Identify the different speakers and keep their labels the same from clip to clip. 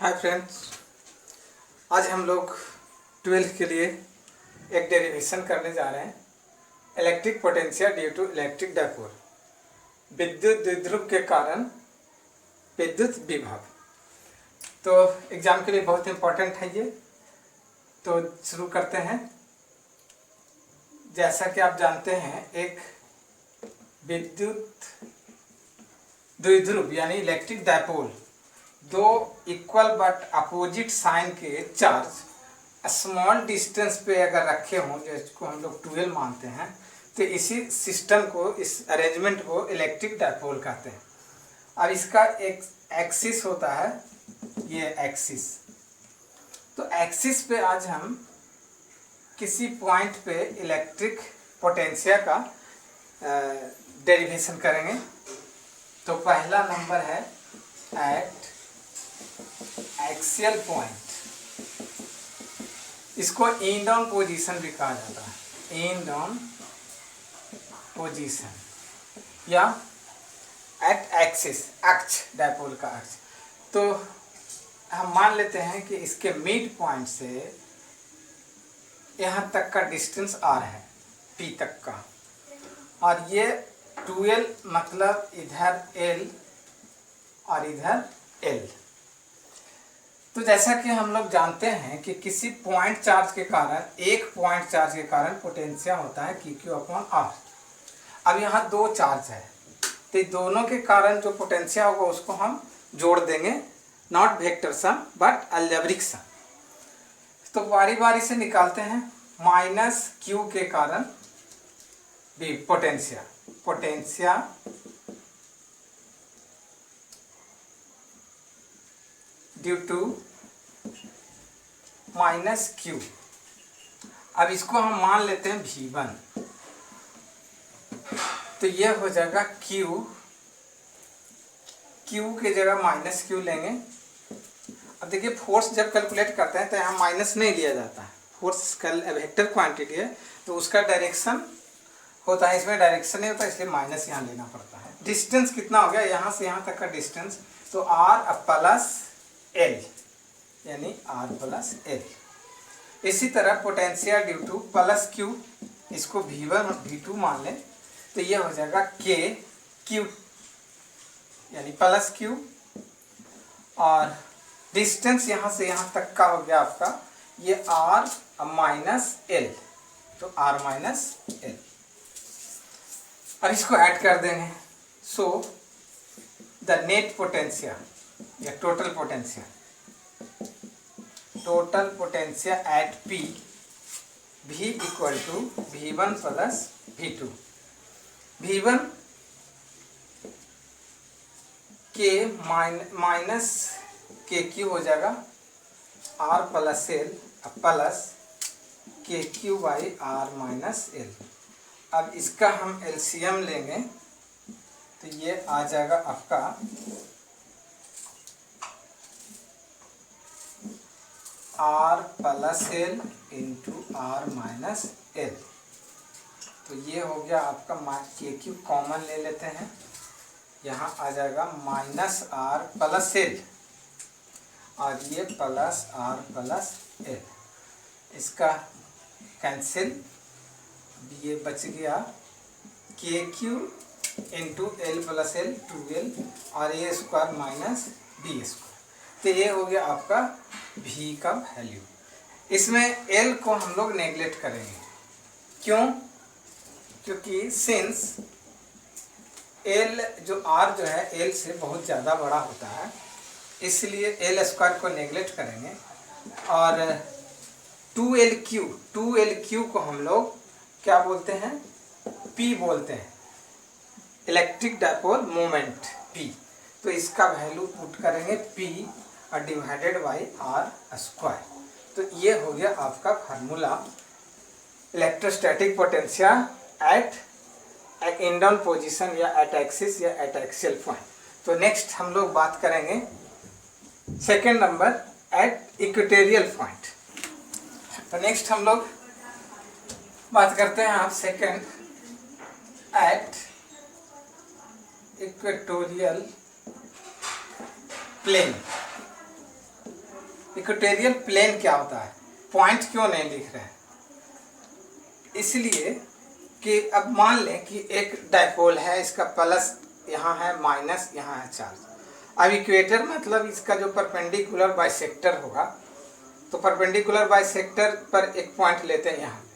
Speaker 1: Hi friends, आज हम लोग 12th के लिए एक डेरिवेशन करने जा रहे हैं। Electric potential due to electric dipole, विद्युत द्विध्रुव के कारण विद्युत विभव। तो एग्जाम के लिए बहुत इम्पोर्टेंट है ये। तो शुरू करते हैं। जैसा कि आप जानते हैं, एक विद्युत द्विध्रुव यानी इलेक्ट्रिक डायपोल दो इक्वल बट अपोजिट साइन के चार्ज स्मॉल डिस्टेंस पे अगर रखे हों, जिसको हम लोग 12 मानते हैं, तो इसी सिस्टम को, इस अरेंजमेंट को इलेक्ट्रिक डायपोल कहते हैं। और इसका एक एक्सिस होता है, ये एक्सिस। तो एक्सिस पे आज हम किसी पॉइंट पे इलेक्ट्रिक पोटेंशियल का डेरिवेशन करेंगे। तो पहला नंबर है एट एक्सियल पॉइंट। इसको एंड ऑन पोजीशन भी कहा जाता है, एंड ऑन पोजीशन या एट एक्सिस, अक्ष, डायपोल का अक्ष। तो हम मान लेते हैं कि इसके मिड पॉइंट से यहाँ तक का डिस्टेंस आर है, पी तक का, और ये 12 मतलब इधर एल और इधर एल। तो जैसा कि हम लोग जानते हैं कि किसी पॉइंट चार्ज के कारण, एक पॉइंट चार्ज के कारण पोटेंशियल होता है क्यू अपॉन आर। अब यहाँ दो चार्ज है, तो दोनों के कारण जो पोटेंशियल होगा उसको हम जोड़ देंगे, not vector sum but algebraic sum. तो बारी बारी से निकालते हैं। माइनस क्यू के कारण भी potential due to minus Q. अब इसको हम मान लेते हैं V1। तो ये हो जाएगा क्यू के जगह माइनस क्यू लेंगे। अब देखिए, फोर्स जब कैलकुलेट करते हैं तो यहाँ माइनस नहीं लिया जाता है। फोर्स वेक्टर क्वांटिटी है तो उसका डायरेक्शन होता है, इसमें डायरेक्शन नहीं होता, इसलिए माइनस यहाँ लेना पड़ता है। डिस्टेंस कितना हो गया यहाँ से यहाँ तक का डिस्टेंस, तो आर प्लस एल यानी आर प्लस एल। इसी तरह potential due two plus Q, इसको V1 और V2 मान लें, तो ये हो जाएगा के क्यू यानी प्लस क्यू, और डिस्टेंस यहाँ से यहाँ तक का हो गया आपका ये आर माइनस एल, तो आर माइनस एल। अब इसको ऐड कर देंगे। सो द नेट पोटेंशियल या total potential at P V equal to V1 plus V2। V1 के माइनस के क्यू हो जाएगा R plus L plus K Q by R minus L. अब इसका हम एलसीएम लेंगे तो ये आ जाएगा आपका R plus L into R minus L. तो ये हो गया आपका के क्यू, कॉमन ले लेते हैं, यहाँ आ जाएगा माइनस आर प्लस एल और ये प्लस आर प्लस एल। इसका कैंसिल, ये बच गया के Q into L plus L 2l और ए स्क्वायर माइनस बी स्क्वायर। तो ये हो गया आपका V का वैल्यू। इसमें L को हम लोग नेगलेक्ट करेंगे। क्यों? क्योंकि सिंस L जो R जो है L से बहुत ज़्यादा बड़ा होता है, इसलिए एल स्क्वायर को नेगलेक्ट करेंगे। और 2LQ को हम लोग क्या बोलते हैं? P बोलते हैं, इलेक्ट्रिक डायपोल मोमेंट P। तो इसका वैल्यू पुट करेंगे P और डिवाइडेड बाई आर स्क्वायर। तो ये हो गया आपका formula electrostatic potential at end on position या एट एक्सिस या एट एक्सियल पॉइंट। तो नेक्स्ट हम लोग बात करेंगे second number at equatorial point. तो नेक्स्ट हम लोग बात करते हैं आप second at equatorial plane. Equatorial plane क्या होता है, पॉइंट क्यों नहीं लिख रहे हैं, इसलिए कि अब मान लें कि एक डायपोल है, इसका प्लस यहाँ है, माइनस यहाँ है चार्ज। अब इक्वेटर मतलब इसका जो परपेंडिकुलर बाइसेक्टर होगा, तो परपेंडिकुलर बाइसेक्टर पर एक पॉइंट लेते हैं यहाँ पे,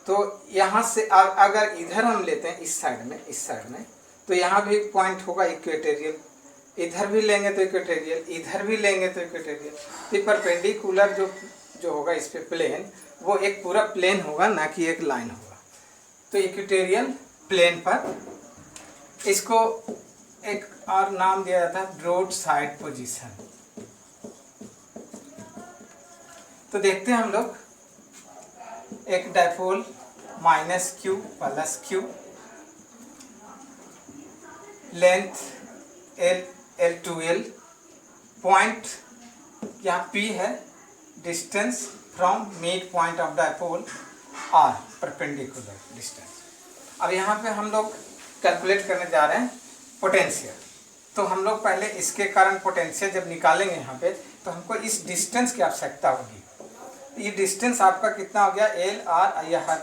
Speaker 1: तो यहाँ से अगर इधर हम लेते हैं इस साइड में तो यहाँ भी पॉइंट होगा इक्वेटोरियल, इधर भी लेंगे तो इक्वेटोरियल, इधर भी लेंगे तो इक्वेटोरियल। तो परपेंडिकुलर जो होगा इस पे प्लेन, वो एक पूरा प्लेन होगा, ना कि एक लाइन होगा। तो इक्वेटोरियल प्लेन पर इसको एक और नाम दिया जाता है ब्रॉड साइड पोजीशन। तो देखते हैं हम लोग, एक dipole minus Q plus Q, length L two L, point यहाँ P है, distance from mid point of dipole R, perpendicular distance. अब यहाँ पे हम लोग कैलकुलेट करने जा रहे हैं पोटेंशियल। तो हम लोग पहले इसके कारण पोटेंशियल जब निकालेंगे यहाँ पे, तो हमको इस डिस्टेंस की आवश्यकता होगी। ये डिस्टेंस आपका कितना हो गया, L R, यह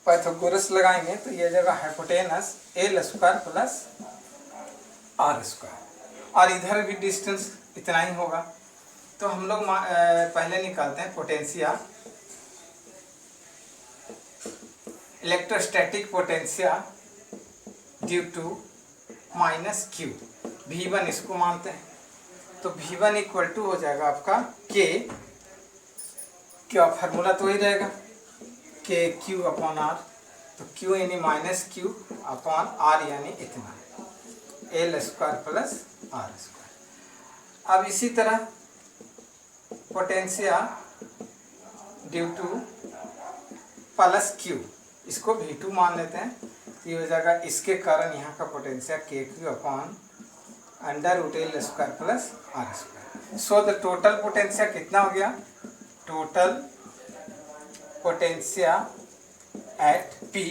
Speaker 1: पाइथागोरस लगाएंगे तो ये जगह hypotenuse L square plus R square, और इधर भी डिस्टेंस इतना ही होगा। तो हम लोग पहले निकालते हैं potential, electrostatic potential due to minus Q, V1 इसको मानते हैं। तो V1 इक्वल टू हो जाएगा आपका K, क्या फार्मूला तो वही रहेगा, K Q अपॉन R। तो Q यानी माइनस Q अपॉन R यानी इतना, L square plus R square. अब इसी तरह पोटेंशिया ड्यू टू प्लस Q, इसको V2 मान लेते हैं। तो ये हो जाएगा इसके कारण यहाँ का potential KQ upon under root L square plus R square. So the total potential कितना हो गया, total potential at P,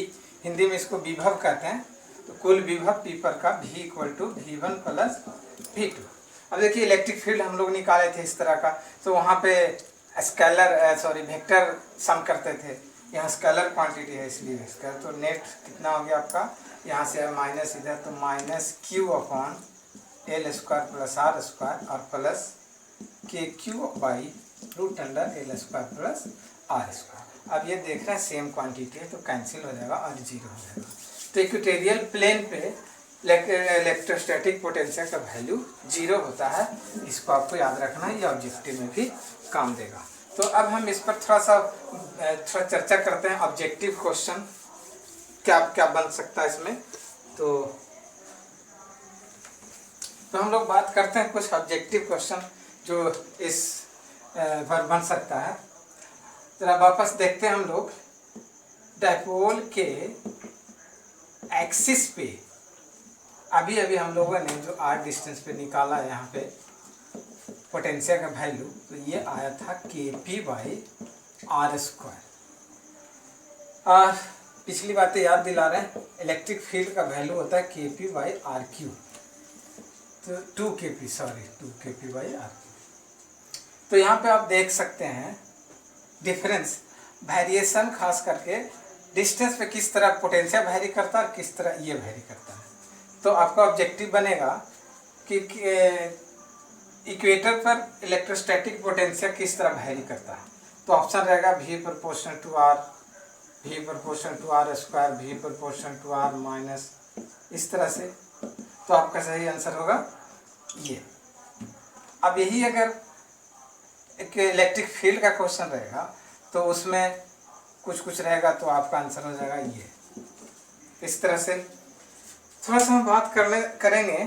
Speaker 1: Hindi में इसको विभव कहते हैं। तो कुल विभव P पर का V equal to V1 plus V2। अब देखिए इलेक्ट्रिक फील्ड हम लोग निकाले थे इस तरह का, तो वहाँ पे स्केलर वेक्टर सम करते थे, यहाँ स्केलर क्वांटिटी है इसलिए स्केलर। तो नेट कितना हो गया आपका, यहाँ से है माइनस इधर, तो minus Q upon L square plus R square और plus KQ by root under L square plus R square. अब ये देख रहे हैं सेम क्वांटिटी है, तो कैंसिल हो जाएगा और जीरो हो जाएगा। तो इक्वेटोरियल प्लेन पे इलेक्ट्रोस्टैटिक पोटेंशियल का वैल्यू जीरो होता है, इसको आपको याद रखना है, ये ऑब्जेक्टिव में भी काम देगा। तो अब हम इस पर थोड़ा चर्चा करते हैं, ऑब्जेक्टिव क्वेश्चन क्या क्या बन सकता है इसमें। तो हम लोग बात करते हैं कुछ ऑब्जेक्टिव क्वेश्चन जो इस पर बन सकता है। जरा वापस देखते हैं हम लोग, डायपोल के एक्सिस पे अभी हम लोगों ने जो R डिस्टेंस पे निकाला है यहाँ पे पोटेंशियल का वैल्यू, तो ये आया था KP बाई R स्क्वायर। और पिछली बातें याद दिला रहे हैं, इलेक्ट्रिक फील्ड का वैल्यू होता है KP बाई R क्यू, तो 2KP बाई R। तो यहाँ पे आप देख सकते हैं डिफरेंस, वेरिएशन खास करके डिस्टेंस पे किस तरह पोटेंशियल वैरी करता है और किस तरह ये वैरी करता है। तो आपका ऑब्जेक्टिव बनेगा कि इक्वेटर पर इलेक्ट्रोस्टैटिक पोटेंशियल किस तरह वैरी करता है। तो ऑप्शन रहेगा V proportional to R, V proportional to R square, V proportional to R minus, इस तरह से। तो आपका सही आंसर होगा ये। अब यही अगर एक इलेक्ट्रिक फील्ड का क्वेश्चन रहेगा तो उसमें कुछ रहेगा, तो आपका आंसर हो जाएगा ये। इस तरह से थोड़ा सा हम बात करेंगे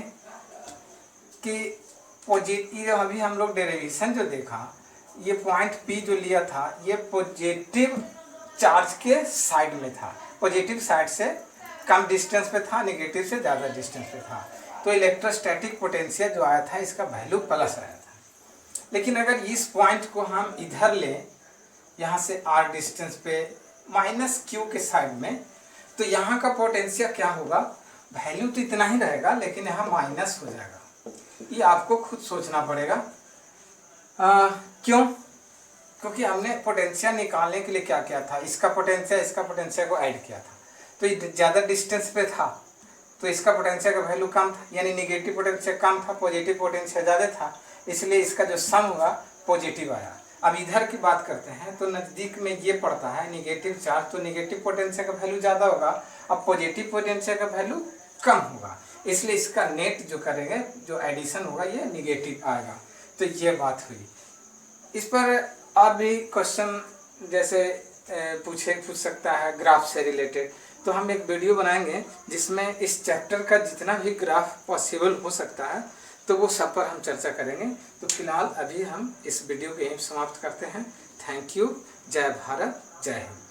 Speaker 1: कि पॉजिटिव, अभी हम लोग डेरिवेशन जो देखा, ये पॉइंट P जो लिया था ये पॉजिटिव चार्ज के साइड में था, पॉजिटिव साइड से कम डिस्टेंस पे था, नेगेटिव से ज़्यादा डिस्टेंस पे था। तो इलेक्ट्रोस्टैटिक पोटेंशियल जो आया था इसका वैल्यू प्लस आया था। लेकिन अगर इस पॉइंट को हम इधर लें, यहाँ से R डिस्टेंस पे माइनस Q के साइड में, तो यहाँ का पोटेंशियल क्या होगा, वैल्यू तो इतना ही रहेगा लेकिन यहाँ माइनस हो जाएगा। ये आपको खुद सोचना पड़ेगा। क्यों? क्योंकि हमने पोटेंशियल निकालने के लिए क्या किया था, इसका पोटेंशियल को ऐड किया था, तो ये ज़्यादा डिस्टेंस पे था तो इसका पोटेंशियल का वैल्यू कम था, यानी निगेटिव पोटेंशियल कम था, पॉजिटिव पोटेंशियल ज़्यादा था, इसलिए इसका जो सम हुआ पॉजिटिव आया। अब इधर की बात करते हैं तो नज़दीक में ये पड़ता है निगेटिव चार्ज, तो निगेटिव पोटेंशियल का वैल्यू ज़्यादा होगा, अब पॉजिटिव पोटेंशियल का वैल्यू कम होगा, इसलिए इसका नेट जो करेंगे, जो एडिशन होगा ये निगेटिव आएगा। तो ये बात हुई। इस पर आप भी क्वेश्चन जैसे पूछ सकता है ग्राफ से रिलेटेड, तो हम एक वीडियो बनाएंगे जिसमें इस चैप्टर का जितना भी ग्राफ पॉसिबल हो सकता है तो वो सब पर हम चर्चा करेंगे। तो फिलहाल अभी हम इस वीडियो को यहीं समाप्त करते हैं। Thank you. जय भारत, जय हिंद।